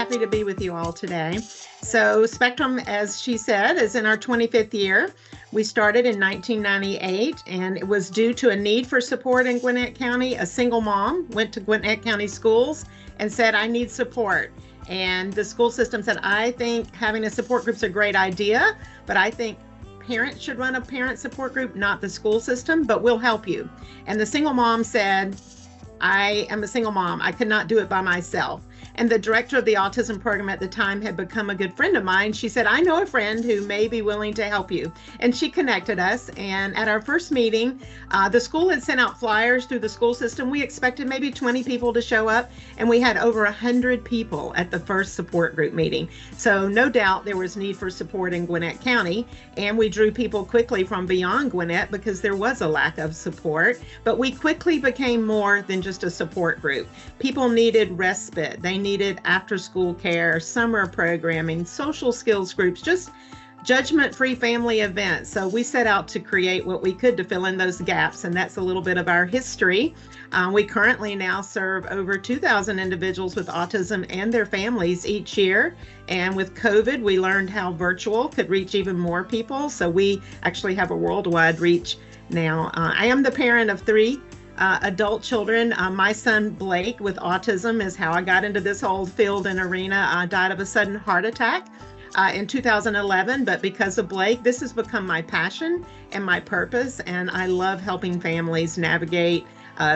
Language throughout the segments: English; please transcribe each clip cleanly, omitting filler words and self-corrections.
happy to be with you all today. So Spectrum, as she said, is in our 25th year. We started in 1998, and it was due to a need for support in Gwinnett County. A single mom went to Gwinnett County schools and said, I need support. And the school system said, I think having a support group is a great idea, but I think parents should run a parent support group, not the school system, but we'll help you. And the single mom said, I am a single mom. I could not do it by myself. And the director of the autism program at the time had become a good friend of mine. She said, I know a friend who may be willing to help you. And she connected us. And at our first meeting, the school had sent out flyers through the school system. We expected maybe 20 people to show up, and we had over 100 people at the first support group meeting. So no doubt there was need for support in Gwinnett County. And we drew people quickly from beyond Gwinnett because there was a lack of support. But we quickly became more than just a support group. People needed respite. They needed after-school care, summer programming, social skills groups, just judgment-free family events. So we set out to create what we could to fill in those gaps, and that's a little bit of our history. We currently now serve over 2,000 individuals with autism and their families each year. And with COVID, we learned how virtual could reach even more people. So we actually have a worldwide reach now. I am the parent of three adult children. My son Blake with autism is how I got into this whole field and arena. Died of a sudden heart attack in 2011, but because of Blake, this has become my passion and my purpose, and I love helping families navigate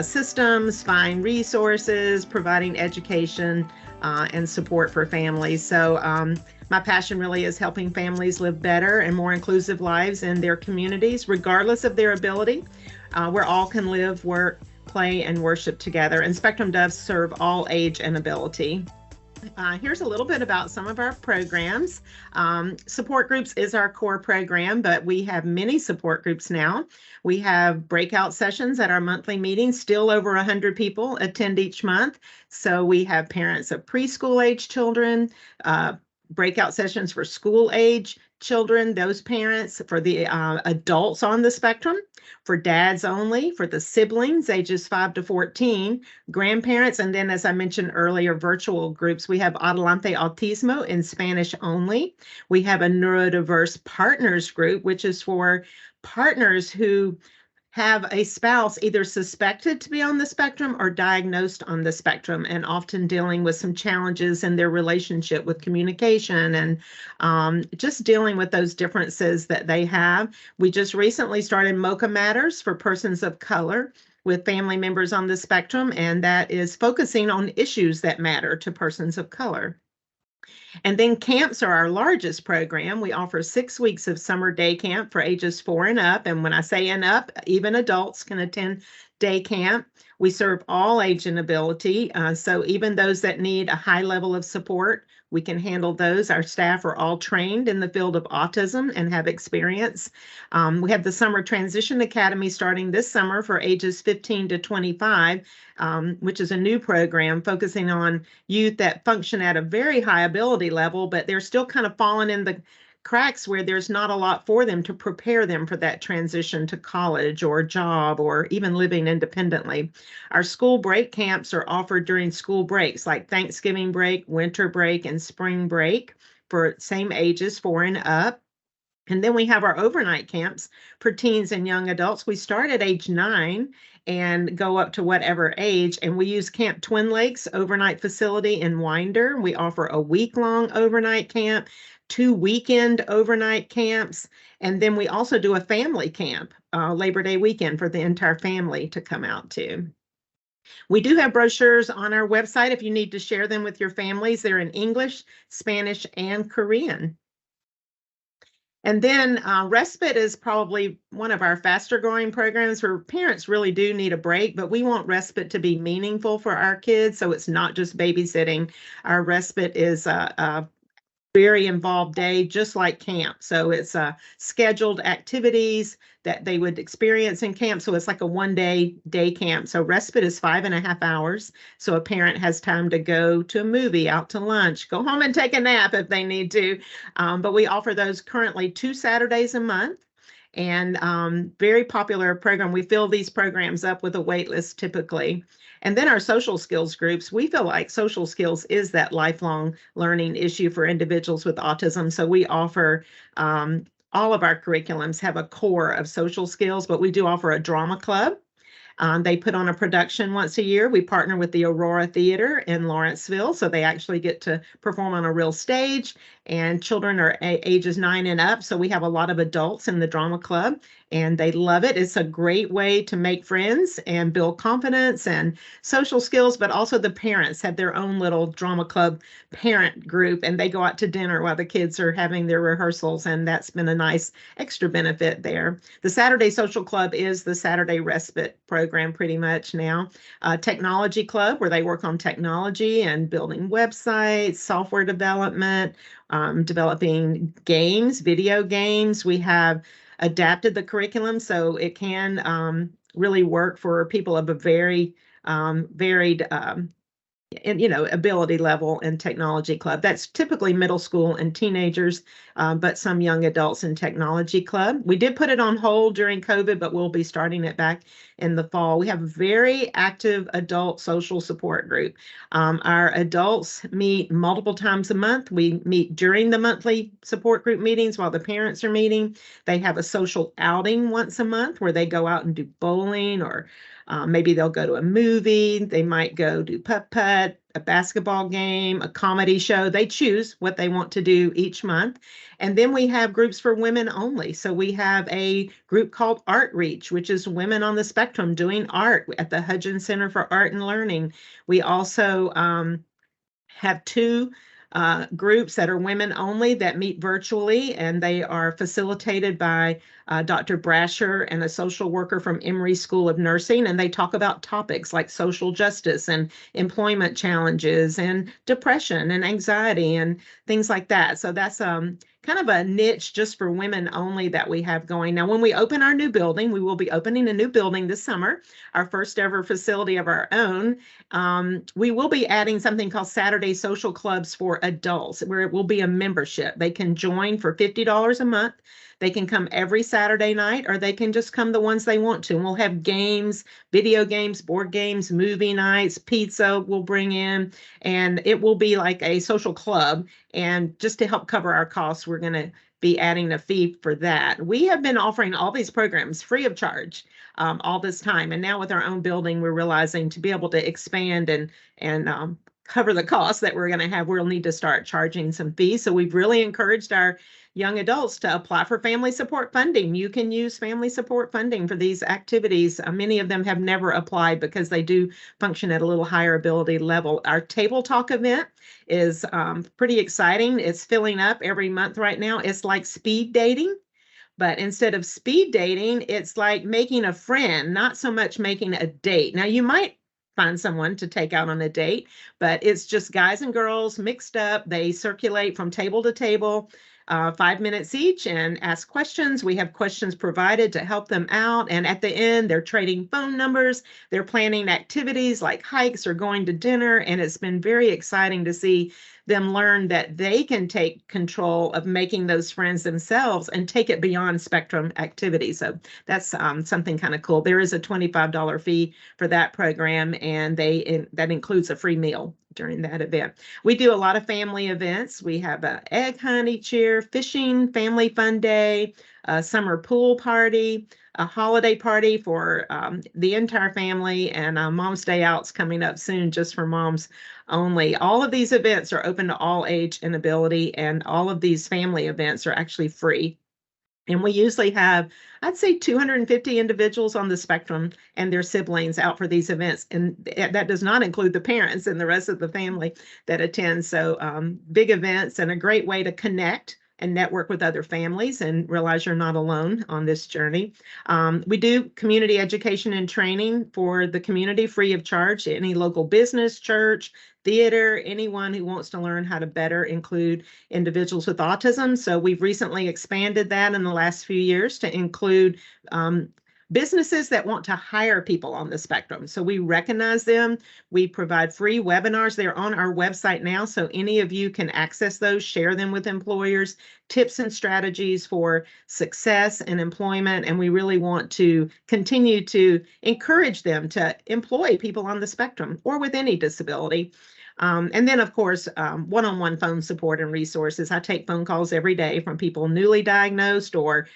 systems, find resources, providing education and support for families. So my passion really is helping families live better and more inclusive lives in their communities, regardless of their ability, where all can live, work, play, and worship together. And Spectrum does serve all age and ability. Here's a little bit about some of our programs. Support groups is our core program, but we have many support groups now. We have breakout sessions at our monthly meetings. Still over 100 people attend each month. So we have parents of preschool age children, breakout sessions for school age children, those parents, for the adults on the spectrum, for dads only, for the siblings ages 5 to 14, grandparents, and then, as I mentioned earlier, virtual groups. We have Adelante Autismo in Spanish only. We have a neurodiverse partners group, which is for partners who have a spouse either suspected to be on the spectrum or diagnosed on the spectrum, and often dealing with some challenges in their relationship with communication and just dealing with those differences that they have. We just recently started Mocha Matters for persons of color with family members on the spectrum, and that is focusing on issues that matter to persons of color. And then camps are our largest program. We offer 6 weeks of summer day camp for ages 4 and up. And when I say and up, even adults can attend day camp. We serve all age and ability. So even those that need a high level of support, we can handle those. Our staff are all trained in the field of autism and have experience. We have the Summer Transition Academy starting this summer for ages 15 to 25, which is a new program focusing on youth that function at a very high ability level, but they're still kind of falling in the cracks where there's not a lot for them to prepare them for that transition to college or job or even living independently. Our school break camps are offered during school breaks like Thanksgiving break, winter break, and spring break for same ages 4 and up. And then we have our overnight camps for teens and young adults. We start at age 9 and go up to whatever age. And we use Camp Twin Lakes overnight facility in Winder. We offer a week-long overnight camp, 2 weekend overnight camps, and then we also do a family camp Labor Day weekend for the entire family to come out to. We do have brochures on our website if you need to share them with your families. They're in English, Spanish, and Korean. And then respite is probably one of our faster growing programs where parents really do need a break, but we want respite to be meaningful for our kids. So it's not just babysitting. Our respite is a very involved day, just like camp. So it's scheduled activities that they would experience in camp. So it's like a 1-day day camp. So respite is 5.5 hours. So a parent has time to go to a movie, out to lunch, go home and take a nap if they need to. But we offer those currently 2 Saturdays a month. and very popular program. We fill these programs up with a wait list typically. And then our social skills groups, we feel like social skills is that lifelong learning issue for individuals with autism. So we offer all of our curriculums have a core of social skills, but we do offer a drama club. They put on a production once a year. We partner with the Aurora Theater in Lawrenceville, so they actually get to perform on a real stage, and children are ages 9 and up. So we have a lot of adults in the drama club, and they love it. It's a great way to make friends and build confidence and social skills, but also the parents have their own little drama club parent group, and they go out to dinner while the kids are having their rehearsals, and that's been a nice extra benefit there. The Saturday Social Club is the Saturday respite program pretty much now. Technology Club, where they work on technology and building websites, software development, developing games, video games. We have adapted the curriculum so it can really work for people of a very varied and ability level in technology club. That's typically middle school and teenagers, but some young adults in technology club. We did put it on hold during COVID, but we'll be starting it back in the fall. We have a very active adult social support group. Our adults meet multiple times a month. We meet during the monthly support group meetings while the parents are meeting. They have a social outing once a month where they go out and do bowling, or maybe they'll go to a movie. They might go do putt-putt, a basketball game, a comedy show. They choose what they want to do each month. And then we have groups for women only. So we have a group called Art Reach, which is women on the spectrum doing art at the Hudgens Center for Art and Learning. We also have two groups that are women only that meet virtually, and they are facilitated by Dr. Brasher and a social worker from Emory School of Nursing, and they talk about topics like social justice and employment challenges and depression and anxiety and things like that. So that's kind of a niche just for women only that we have going. Now, when we open our new building, we will be opening a new building this summer, our first ever facility of our own. We will be adding something called Saturday Social Clubs for adults, where it will be a membership. They can join for $50 a month. They can come every Saturday night, or they can just come the ones they want to. And we'll have games, video games, board games, movie nights, pizza we'll bring in, and it will be like a social club. And just to help cover our costs, we're going to be adding a fee for that. We have been offering all these programs free of charge all this time. And now with our own building, we're realizing to be able to expand and cover the costs that we're going to have, we'll need to start charging some fees. So we've really encouraged our young adults to apply for family support funding. You can use family support funding for these activities. Many of them have never applied because they do function at a little higher ability level. Our Table Talk event is pretty exciting. It's filling up every month right now. It's like speed dating. But instead of speed dating, it's like making a friend, not so much making a date. Now, you might find someone to take out on a date, but it's just guys and girls mixed up. They circulate from table to table, 5 minutes each, and ask questions. We have questions provided to help them out. And at the end, they're trading phone numbers. They're planning activities like hikes or going to dinner. And it's been very exciting to see them learn that they can take control of making those friends themselves and take it beyond spectrum activities. So that's something kind of cool. There is a $25 fee for that program, and that includes a free meal during that event. We do a lot of family events. We have an egg hunt each year, fishing, family fun day, a summer pool party, a holiday party for the entire family, and Mom's Day Out's coming up soon just for moms only. All of these events are open to all age and ability, and all of these family events are actually free. And we usually have, I'd say, 250 individuals on the spectrum and their siblings out for these events. And that does not include the parents and the rest of the family that attend. So big events and a great way to connect and network with other families and realize you're not alone on this journey. We do community education and training for the community free of charge to any local business, church, theater, anyone who wants to learn how to better include individuals with autism. So we've recently expanded that in the last few years to include businesses that want to hire people on the spectrum. So we recognize them. We provide free webinars. They're on our website now, so any of you can access those, share them with employers, tips and strategies for success and employment. And we really want to continue to encourage them to employ people on the spectrum or with any disability. And then, of course, one-on-one phone support and resources. I take phone calls every day from people newly diagnosed or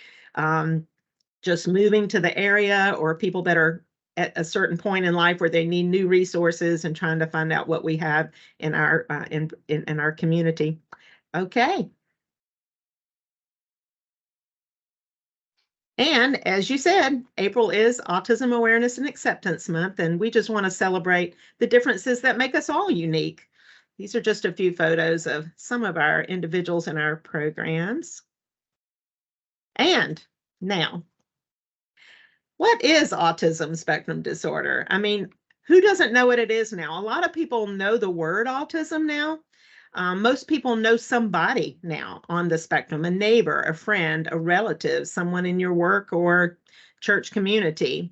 just moving to the area, or people that are at a certain point in life where they need new resources and trying to find out what we have in our in our community. Okay. And as you said, April is Autism Awareness and Acceptance Month, and we just want to celebrate the differences that make us all unique. These are just a few photos of some of our individuals in our programs. And now, what is autism spectrum disorder? I mean, who doesn't know what it is now? A lot of people know the word autism now. Most people know somebody now on the spectrum, a neighbor, a friend, a relative, someone in your work or church community.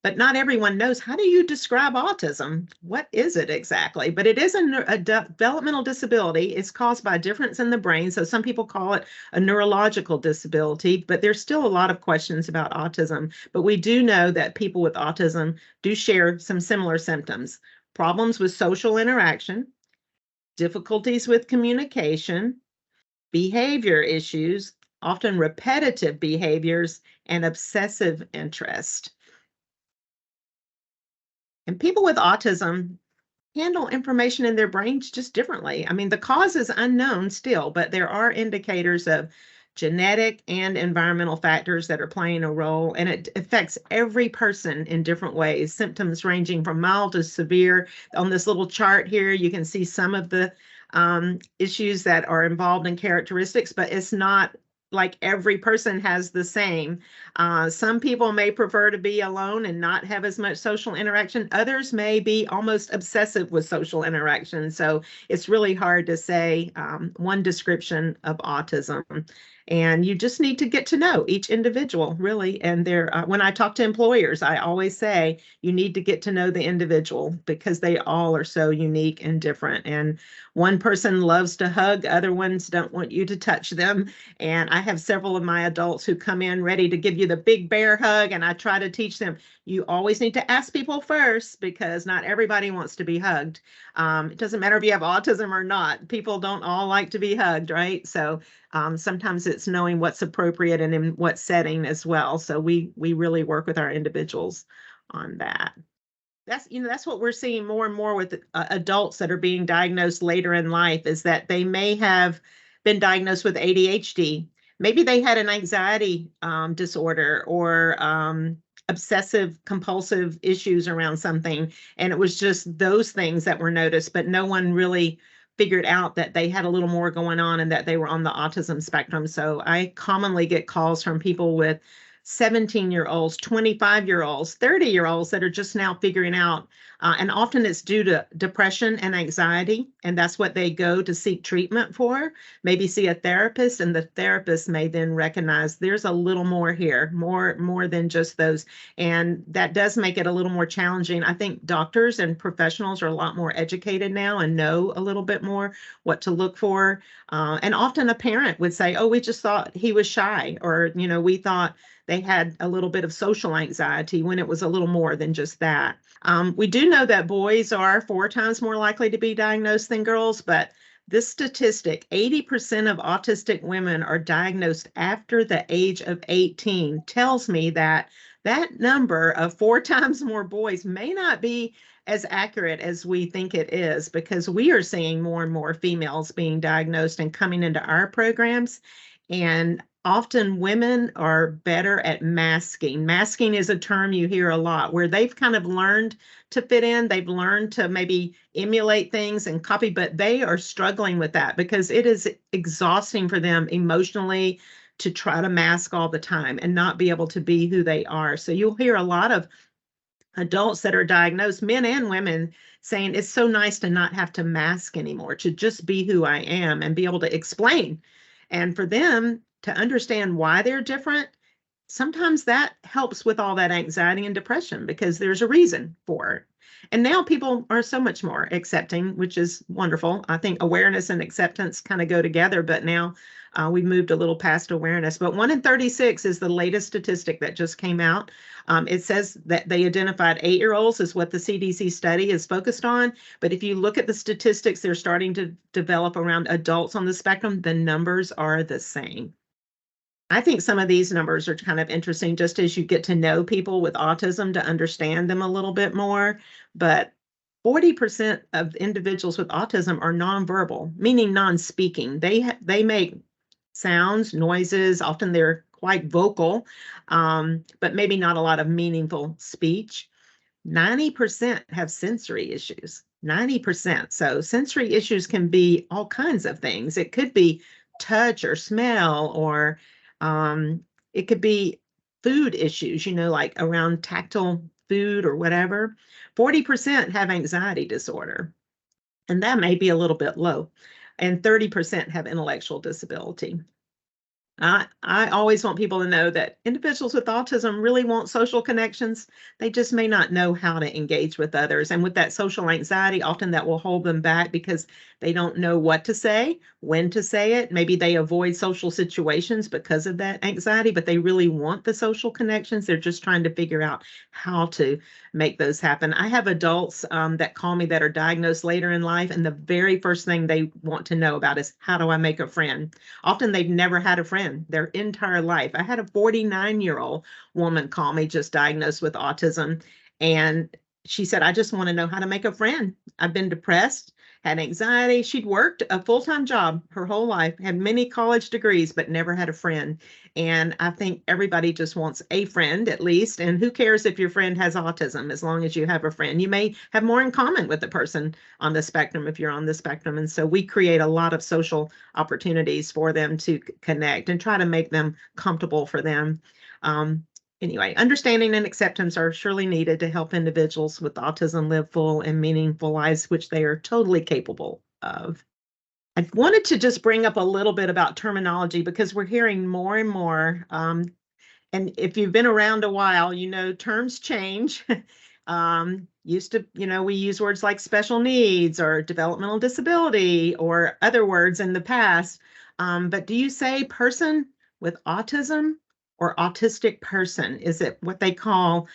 But not everyone knows, how do you describe autism? What is it exactly? But it is a developmental disability. It's caused by a difference in the brain. So some people call it a neurological disability, but there's still a lot of questions about autism. But we do know that people with autism do share some similar symptoms: problems with social interaction, difficulties with communication, behavior issues, often repetitive behaviors, and obsessive interest. And people with autism handle information in their brains just differently. I mean, the cause is unknown still, but there are indicators of genetic and environmental factors that are playing a role, and it affects every person in different ways, symptoms ranging from mild to severe. On this little chart here, you can see some of the issues that are involved in characteristics, but it's not like every person has the same. Some people may prefer to be alone and not have as much social interaction. Others may be almost obsessive with social interaction. So it's really hard to say one description of autism. And you just need to get to know each individual, really. And when I talk to employers, I always say you need to get to know the individual, because they all are so unique and different. And one person loves to hug, other ones don't want you to touch them. And I have several of my adults who come in ready to give you the big bear hug, and I try to teach them, you always need to ask people first, because not everybody wants to be hugged. It doesn't matter if you have autism or not. People don't all like to be hugged, right? So sometimes it's knowing what's appropriate and in what setting as well. So we really work with our individuals on that. That's what we're seeing more and more with adults that are being diagnosed later in life, is that they may have been diagnosed with ADHD. Maybe they had an anxiety disorder or obsessive compulsive issues around something, and it was just those things that were noticed, but no one really figured out that they had a little more going on and that they were on the autism spectrum. So I commonly get calls from people with 17-year-olds, 25-year-olds, 30-year-olds that are just now figuring out. And often it's due to depression and anxiety, and that's what they go to seek treatment for, maybe see a therapist, and the therapist may then recognize there's a little more here, more than just those. And that does make it a little more challenging. I think doctors and professionals are a lot more educated now and know a little bit more what to look for. And often a parent would say, oh, we just thought he was shy, or, we thought they had a little bit of social anxiety, when it was a little more than just that. We do know that boys are 4 times more likely to be diagnosed than girls, but this statistic, 80% of autistic women are diagnosed after the age of 18, tells me that that number of 4 times more boys may not be as accurate as we think it is, because we are seeing more and more females being diagnosed and coming into our programs. And often women are better at masking. Masking is a term you hear a lot, where they've kind of learned to fit in. They've learned to maybe emulate things and copy, but they are struggling with that because it is exhausting for them emotionally to try to mask all the time and not be able to be who they are. So you'll hear a lot of adults that are diagnosed, men and women, saying it's so nice to not have to mask anymore, to just be who I am and be able to explain. And for them to understand why they're different, sometimes that helps with all that anxiety and depression because there's a reason for it. And now people are so much more accepting, which is wonderful. I think awareness and acceptance kind of go together, but now we've moved a little past awareness. But 1 in 36 is the latest statistic that just came out. It says that they identified 8-year-olds as what the CDC study is focused on. But if you look at the statistics, they're starting to develop around adults on the spectrum, the numbers are the same. I think some of these numbers are kind of interesting just as you get to know people with autism to understand them a little bit more. But 40% of individuals with autism are nonverbal, meaning non-speaking. They make sounds, noises, often they're quite vocal, but maybe not a lot of meaningful speech. 90% have sensory issues, 90%. So sensory issues can be all kinds of things. It could be touch or smell, or it could be food issues, like around tactile food or whatever. 40% have anxiety disorder, and that may be a little bit low. And 30% have intellectual disability. I always want people to know that individuals with autism really want social connections. They just may not know how to engage with others. And with that social anxiety, often that will hold them back because they don't know what to say, when to say it. Maybe they avoid social situations because of that anxiety, but they really want the social connections. They're just trying to figure out how to make those happen. I have adults that call me that are diagnosed later in life, and the very first thing they want to know about is, how do I make a friend? Often they've never had a friend their entire life. I had a 49-year-old woman call me, just diagnosed with autism, and she said, I just want to know how to make a friend. I've been depressed, had anxiety. She'd worked a full-time job her whole life, had many college degrees, but never had a friend. And I think everybody just wants a friend at least. And who cares if your friend has autism, as long as you have a friend. You may have more in common with the person on the spectrum if you're on the spectrum. And so we create a lot of social opportunities for them to connect and try to make them comfortable for them. Anyway, understanding and acceptance are surely needed to help individuals with autism live full and meaningful lives, which they are totally capable of. I wanted to just bring up a little bit about terminology because we're hearing more and more. And if you've been around a while, terms change. Used to, we use words like special needs or developmental disability or other words in the past. But do you say person with autism or autistic person? Is it what they call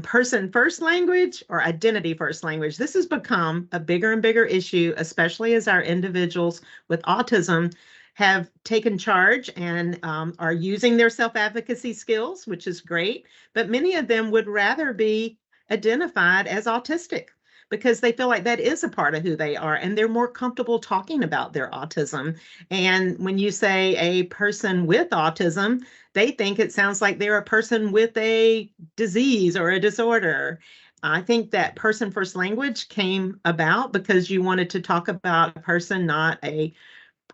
person first language or identity first language? This has become a bigger and bigger issue, especially as our individuals with autism have taken charge and are using their self-advocacy skills, which is great. But many of them would rather be identified as autistic because they feel like that is a part of who they are, and they're more comfortable talking about their autism. And when you say a person with autism, they think it sounds like they're a person with a disease or a disorder. I think that person first language came about because you wanted to talk about a person, not a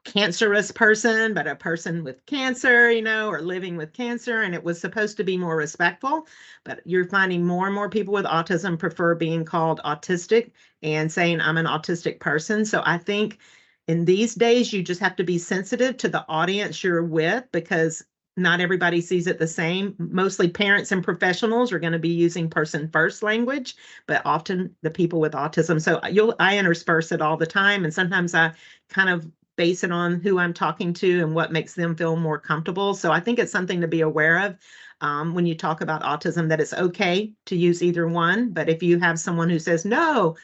cancerous person, but a person with cancer, or living with cancer. And it was supposed to be more respectful, but you're finding more and more people with autism prefer being called autistic and saying, I'm an autistic person. So I think in these days, you just have to be sensitive to the audience you're with because not everybody sees it the same. Mostly parents and professionals are going to be using person first language, but often the people with autism. So I intersperse it all the time. And sometimes I kind of base it on who I'm talking to and what makes them feel more comfortable. So I think it's something to be aware of when you talk about autism, that it's okay to use either one. But if you have someone who says no,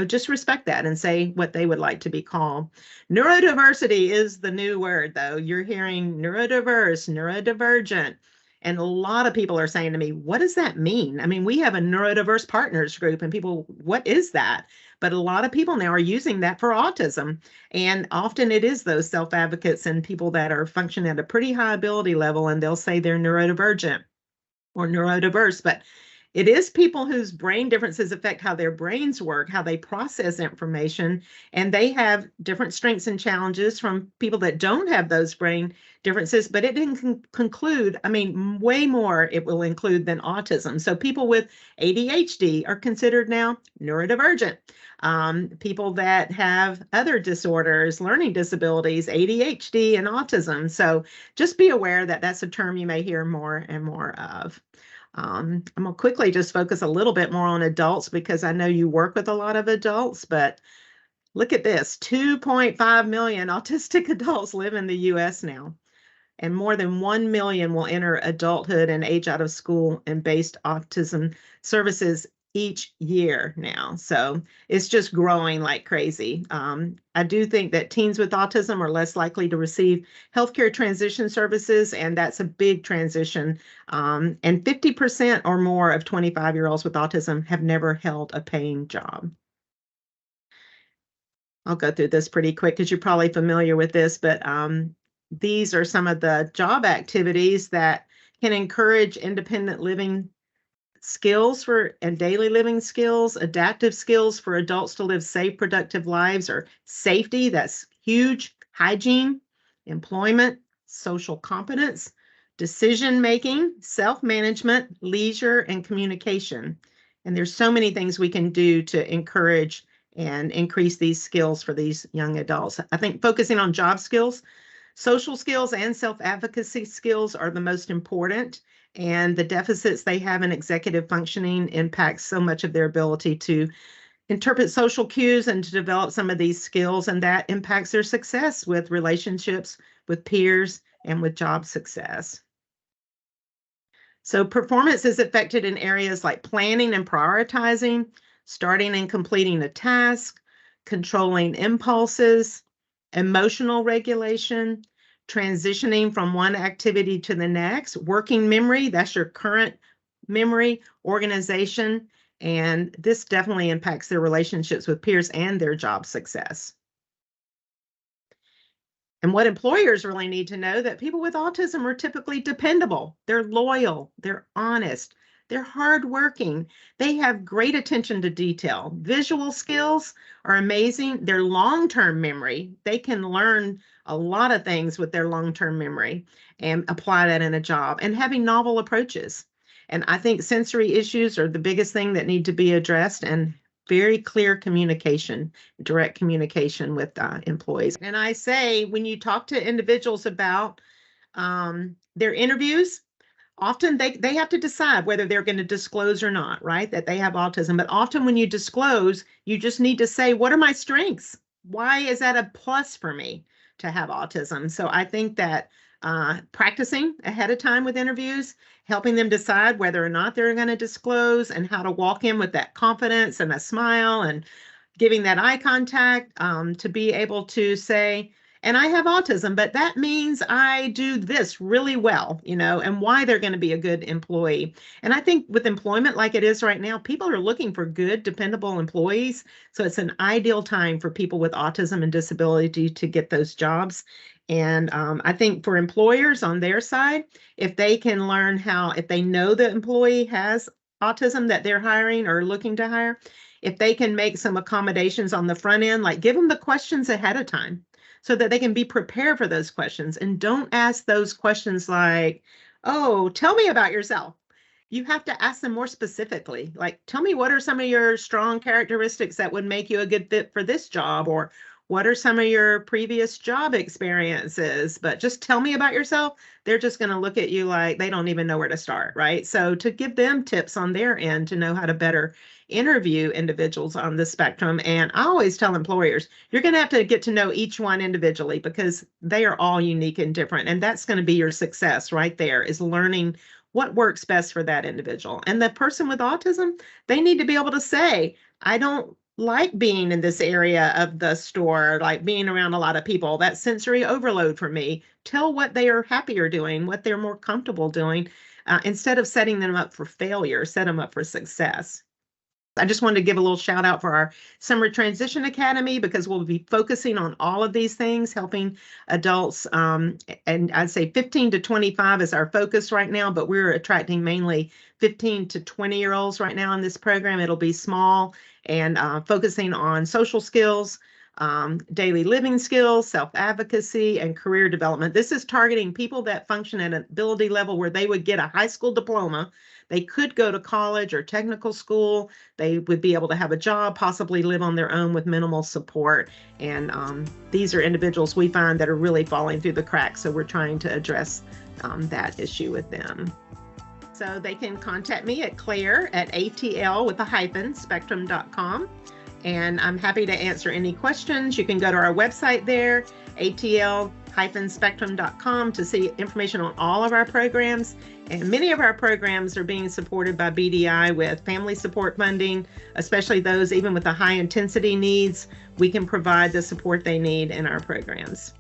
just respect that and say what they would like to be called. Neurodiversity is the new word, though. You're hearing neurodiverse, neurodivergent. And a lot of people are saying to me, what does that mean? I mean, we have a neurodiverse partners group and people, what is that? But a lot of people now are using that for autism. And often it is those self-advocates and people that are functioning at a pretty high ability level, and they'll say they're neurodivergent or neurodiverse. But It is people whose brain differences affect how their brains work, how they process information, and they have different strengths and challenges from people that don't have those brain differences. But it didn't conclude, I mean, way more it will include than autism. So people with ADHD are considered now neurodivergent. People that have other disorders, learning disabilities, ADHD, and autism. So just be aware that that's a term you may hear more and more of. I'm going to quickly just focus a little bit more on adults because I know you work with a lot of adults, but look at this, 2.5 million autistic adults live in the US now, and more than 1 million will enter adulthood and age out of school and based autism services each year now. So it's just growing like crazy. I do think that teens with autism are less likely to receive healthcare transition services, and that's a big transition. And 50% or more of 25-year-olds with autism have never held a paying job. I'll go through this pretty quick because you're probably familiar with this, but these are some of the job activities that can encourage independent living skills and daily living skills, adaptive skills for adults to live safe, productive lives, or safety. That's huge. Hygiene, employment, social competence, decision making, self-management, leisure, and communication. And there's so many things we can do to encourage and increase these skills for these young adults. I think focusing on job skills, social skills, and self-advocacy skills are the most important, and the deficits they have in executive functioning impacts so much of their ability to interpret social cues and to develop some of these skills, and that impacts their success with relationships, with peers, and with job success. So performance is affected in areas like planning and prioritizing, starting and completing a task, controlling impulses, emotional regulation, transitioning from one activity to the next, working memory, that's your current memory, organization, and this definitely impacts their relationships with peers and their job success. And what employers really need to know that people with autism are typically dependable, they're loyal, they're honest, they're hardworking, they have great attention to detail. Visual skills are amazing. Their long-term memory, they can learn a lot of things with their long-term memory and apply that in a job, and having novel approaches. And I think sensory issues are the biggest thing that need to be addressed, and very clear communication, direct communication with employees. And I say, when you talk to individuals about their interviews, often they have to decide whether they're going to disclose or not, right? That they have autism. But often when you disclose, you just need to say, what are my strengths? Why is that a plus for me to have autism? So I think that practicing ahead of time with interviews, helping them decide whether or not they're going to disclose, and how to walk in with that confidence and a smile and giving that eye contact to be able to say, and I have autism, but that means I do this really well, and why they're going to be a good employee. And I think with employment like it is right now, people are looking for good, dependable employees. So it's an ideal time for people with autism and disability to get those jobs. And I think for employers on their side, if they can learn if they know the employee has autism that they're hiring or looking to hire, if they can make some accommodations on the front end, like give them the questions ahead of time so that they can be prepared for those questions, and don't ask those questions like, oh, tell me about yourself. You have to ask them more specifically, like, tell me what are some of your strong characteristics that would make you a good fit for this job, or what are some of your previous job experiences? But just tell me about yourself. They're just going to look at you like they don't even know where to start, right? So to give them tips on their end to know how to better interview individuals on the spectrum. And I always tell employers, you're going to have to get to know each one individually because they are all unique and different. And that's going to be your success right there, is learning what works best for that individual. And the person with autism, they need to be able to say, I don't like being in this area of the store, like being around a lot of people. That's sensory overload for me. Tell what they are happier doing, what they're more comfortable doing, instead of setting them up for failure, set them up for success. I just wanted to give a little shout out for our Summer Transition Academy, because we'll be focusing on all of these things, helping adults. And I'd say 15 to 25 is our focus right now, but we're attracting mainly 15 to 20-year-olds right now in this program. It'll be small and focusing on social skills, daily living skills, self-advocacy, and career development. This is targeting people that function at an ability level where they would get a high school diploma. They could go to college or technical school. They would be able to have a job, possibly live on their own with minimal support. And these are individuals we find that are really falling through the cracks. So we're trying to address that issue with them. So they can contact me at Claire@ATL with a hyphen, spectrum.com. And I'm happy to answer any questions. You can go to our website there, atl-spectrum.com, to see information on all of our programs. And many of our programs are being supported by BDI with family support funding, especially those even with the high intensity needs. We can provide the support they need in our programs.